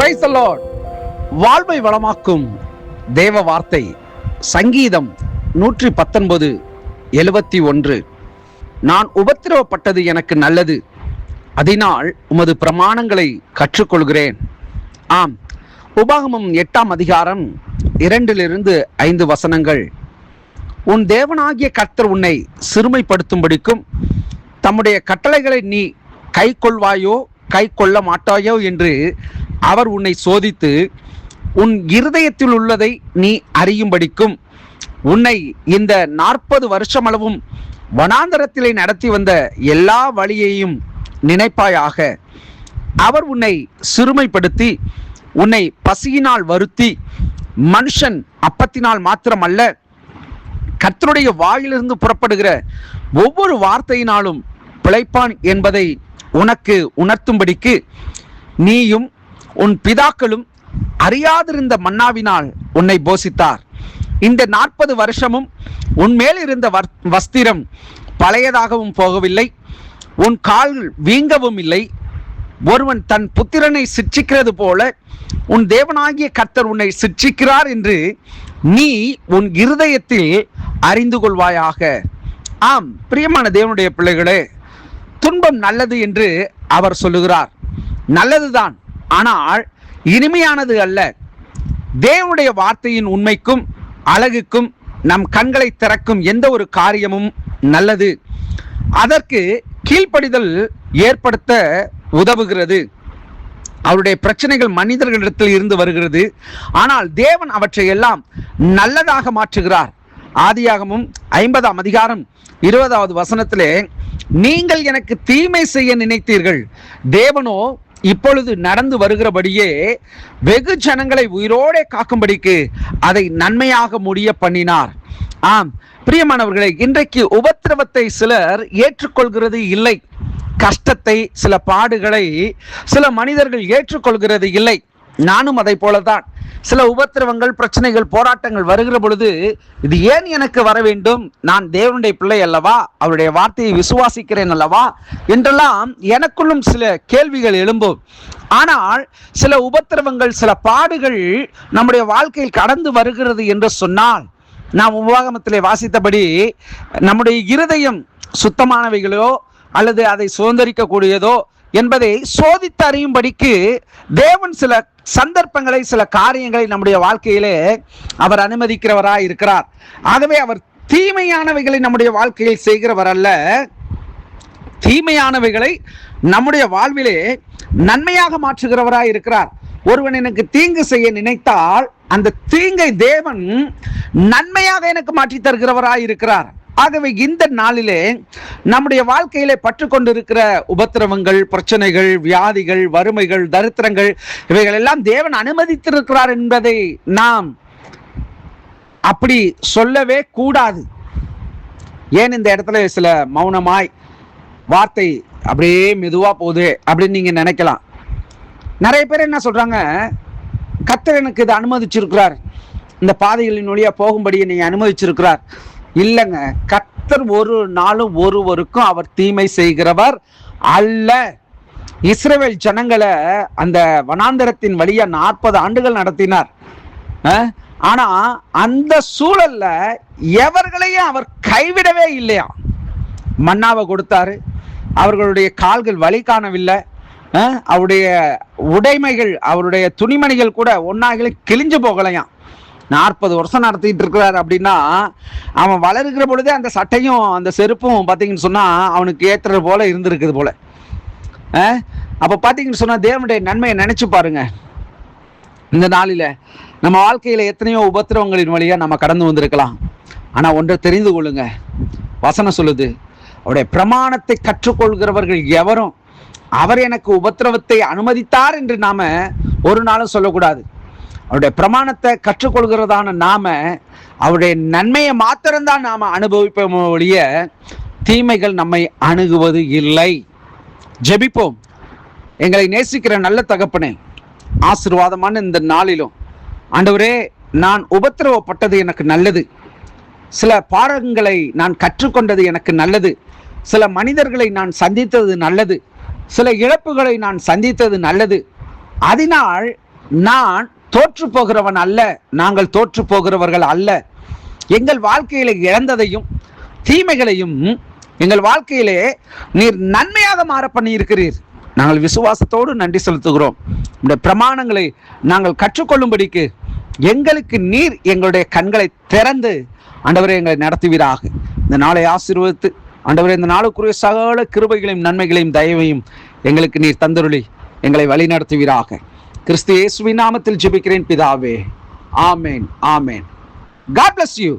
Praise the Lord. வாழ்வை வளமாக்கும் தேவ வார்த்தை சங்கீதம் 119:71. நான் உபத்திரவப்பட்டது எனக்கு நல்லது, அதனால் உமது பிரமாணங்களை கற்றுக்கொள்கிறேன். ஆம், உபாகமம் 8ஆம் அதிகாரம் 2-5 வசனங்கள். உன் தேவனாகிய கர்த்தர் உன்னை சிறுமைப்படுத்தும்படிக்கும் தம்முடைய கட்டளைகளை நீ கை கொள்வாயோ கை கொள்ள மாட்டாயோ என்று அவர் உன்னை சோதித்து உன் இருதயத்தில் உள்ளதை நீ அறியும்படிக்கும் உன்னை இந்த 40 வருஷமளவும் வனாந்தரத்திலே நடத்தி வந்த எல்லா வழியையும் நினைப்பாயாக. அவர் உன்னை சிறுமைப்படுத்தி உன்னை பசியினால் வருத்தி, மனுஷன் அப்பத்தினால் மாத்திரமல்ல கர்த்தருடைய வாயிலிருந்து புறப்படுகிற ஒவ்வொரு வார்த்தையினாலும் பிழைப்பான் என்பதை உனக்கு உணர்த்தும்படிக்கு நீயும் உன் பிதாக்களும் அறியாதிருந்த மன்னாவினால் உன்னை போஷித்தார். இந்த 40 வருஷமும் உன்மேல் இருந்த வஸ்திரம் பழையதாகவும் போகவில்லை, உன் கால் வீங்கவும் இல்லை. ஒருவன் தன் புத்திரனை சிட்சிக்கிறது போல உன் தேவனாகிய கர்த்தர் உன்னை சிட்சிக்கிறார் என்று நீ உன் இருதயத்தில் அறிந்து கொள்வாயாக. ஆம், பிரியமான தேவனுடைய பிள்ளைகளே, துன்பம் நல்லது என்று அவர் சொல்லுகிறார். நல்லதுதான், ஆனால் இனிமையானது அல்ல. தேவனுடைய வார்த்தையின் உண்மைக்கும் அழகுக்கும் நம் கண்களை திறக்கும் எந்த ஒரு காரியமும் நல்லது. அதற்கு கீழ்ப்படிதல் ஏற்படுத்த உதவுகிறது. அவருடைய பிரச்சனைகள் மனிதர்களிடத்தில் இருந்து வருகிறது, ஆனால் தேவன் அவற்றை எல்லாம் நல்லதாக மாற்றுகிறார். ஆதியாகமம் 50ஆம் அதிகாரம் 20வது வசனத்திலே, நீங்கள் எனக்கு தீமை செய்ய நினைத்தீர்கள், தேவனோ இப்பொழுது நடந்து வருகிறபடியே வெகு ஜனங்களை உயிரோடே காக்கும்படிக்கு அதை நன்மையாக முடிய பண்ணினார். ஆம் பிரியமானவர்களே, இன்றைக்கு உபத்திரவத்தை சிலர் ஏற்றுக்கொள்கிறது இல்லை. கஷ்டத்தை, சில பாடுகளை சில மனிதர்கள் ஏற்றுக்கொள்கிறது இல்லை. நானும் அதை போலதான். சில உபத்திரவங்கள், பிரச்சனைகள், போராட்டங்கள் வருகிற பொழுது இது ஏன் எனக்கு வர வேண்டும், நான் தேவனுடைய பிள்ளை அல்லவா, அவருடைய வார்த்தையை விசுவாசிக்கிறேன் அல்லவா என்றெல்லாம் எனக்குள்ளும் சில கேள்விகள் எழும்பும். ஆனால் சில உபத்திரவங்கள், சில பாடுகள் நம்முடைய வாழ்க்கையில் கடந்து வருகிறது என்று சொன்னால், நாம் உபாகமத்திலே வாசித்தபடி நம்முடைய இருதயம் சுத்தமானவைகளோ அல்லது அதை சுதந்திரிக்கக்கூடியதோ என்பதை சோதித்து அறியும்படிக்கு தேவன் சில சந்தர்ப்பங்களை, சில காரியங்களை நம்முடைய வாழ்க்கையிலே அவர் அனுமதிக்கிறவராய் இருக்கிறார். ஆகவே அவர் தீமையானவைகளை நம்முடைய வாழ்க்கையில் செய்கிறவர் அல்ல. தீமையானவைகளை நம்முடைய வாழ்விலே நன்மையாக மாற்றுகிறவராய் இருக்கிறார். ஒருவன் எனக்கு தீங்கு செய்ய நினைத்தால் அந்த தீங்கை தேவன் நன்மையாக எனக்கு மாற்றி தருகிறவராய் இருக்கிறார். ஆகவே இந்த நாளிலே நம்முடைய வாழ்க்கையிலே பற்றுக்கொண்டிருக்கிற உபத்திரவங்கள், பிரச்சனைகள், வியாதிகள், வறுமைகள், தரித்திரங்கள், இவைகள் எல்லாம் தேவன் அனுமதித்திருக்கிறார் என்பதை நாம் அப்படி சொல்லவே கூடாது. ஏன் இந்த இடத்துல சில மௌனமாய் வார்த்தை அப்படியே மெதுவா போகுது அப்படின்னு நீங்க நினைக்கலாம். நிறைய பேர் என்ன சொல்றாங்க, கர்த்தர் எனக்கு இதை அனுமதிச்சிருக்கிறார், இந்த பாதைகளின் வழியா போகும்படி நீங்க அனுமதிச்சிருக்கிறார். இல்லைங்க, கர்த்தர் ஒரு நாளும் ஒருவருக்கும் அவர் தீமை செய்கிறவர் அல்ல. இஸ்ரவேல் ஜனங்களை அந்த வனாந்தரத்தின் வழியா 40 ஆண்டுகள் நடத்தினார். ஆனா அந்த சூழல்ல எவர்களையும் அவர் கைவிடவே இல்லையா. மன்னாவை கொடுத்தாரு, அவர்களுடைய கால்கள் வலி காணவில்லை, அவருடைய உடைமைகள், அவருடைய துணிமணிகள் கூட ஒன்னாக கிழிஞ்சு போகலையாம். 40 வருஷம் நடத்திட்டு இருக்கிறார் அப்படின்னா, அவன் வளருகிற பொழுதே அந்த சட்டையும் அந்த செருப்பும் பார்த்தீங்கன்னு சொன்னா அவனுக்கு ஏற்றுறது போல இருந்திருக்குது போல. அப்போ பார்த்தீங்கன்னு சொன்னா தேவனுடைய நன்மையை நினைச்சு பாருங்க. இந்த நாளில நம்ம வாழ்க்கையில எத்தனையோ உபத்திரவங்களின் வழியா நம்ம கடந்து வந்திருக்கலாம். ஆனா ஒன்றை தெரிந்து கொள்ளுங்க, வசனம் சொல்லுது, அவருடைய பிரமாணத்தை கற்றுக்கொள்கிறவர்கள் எவரும் அவர் எனக்கு உபத்திரவத்தை அனுமதித்தார் என்று நாம ஒரு நாளும் சொல்லக்கூடாது. அவருடைய பிரமாணத்தை கற்றுக்கொள்கிறதான நாம அவருடைய நன்மையை மாத்திரம்தான் நாம அனுபவிப்போம் ஒழிய தீமைகள் நம்மை அணுகுவது இல்லை. ஜெபிப்போம். எங்களை நேசிக்கிற நல்ல தகப்பனே, ஆசீர்வாதமான இந்த நாளிலும் ஆண்டவரே, நான் உபத்திரவப்பட்டது எனக்கு நல்லது, சில பாடங்களை நான் கற்றுக்கொண்டது எனக்கு நல்லது, சில மனிதர்களை நான் சந்தித்தது நல்லது, சில இழப்புகளை நான் சந்தித்தது நல்லது. அதனால் நான் தோற்று போகிறவன் அல்ல, நாங்கள் தோற்று போகிறவர்கள் அல்ல. எங்கள் வாழ்க்கையில இழந்ததையும் தீமைகளையும் எங்கள் வாழ்க்கையிலே நீர் நன்மையாக மாற பண்ணி இருக்கிறீர். நாங்கள் விசுவாசத்தோடு நன்றி செலுத்துகிறோம். இந்த பிரமாணங்களை நாங்கள் கற்றுக்கொள்ளும்படிக்கு எங்களுக்கு நீர் எங்களுடைய கண்களை திறந்து ஆண்டவரே எங்களை நடத்துவீராக. இந்த நாளை ஆசீர்வதித்து ஆண்டவரே இந்த நாளுக்குரிய சகல கிருபைகளையும் நன்மைகளையும் தயவையும் எங்களுக்கு நீர் தந்தருளி எங்களை வழி நடத்துவீராக. கிறிஸ்து இயேசுவின் நாமத்தில் ஜெபிக்கிறேன் பிதாவே. ஆமேன், ஆமேன். God bless you.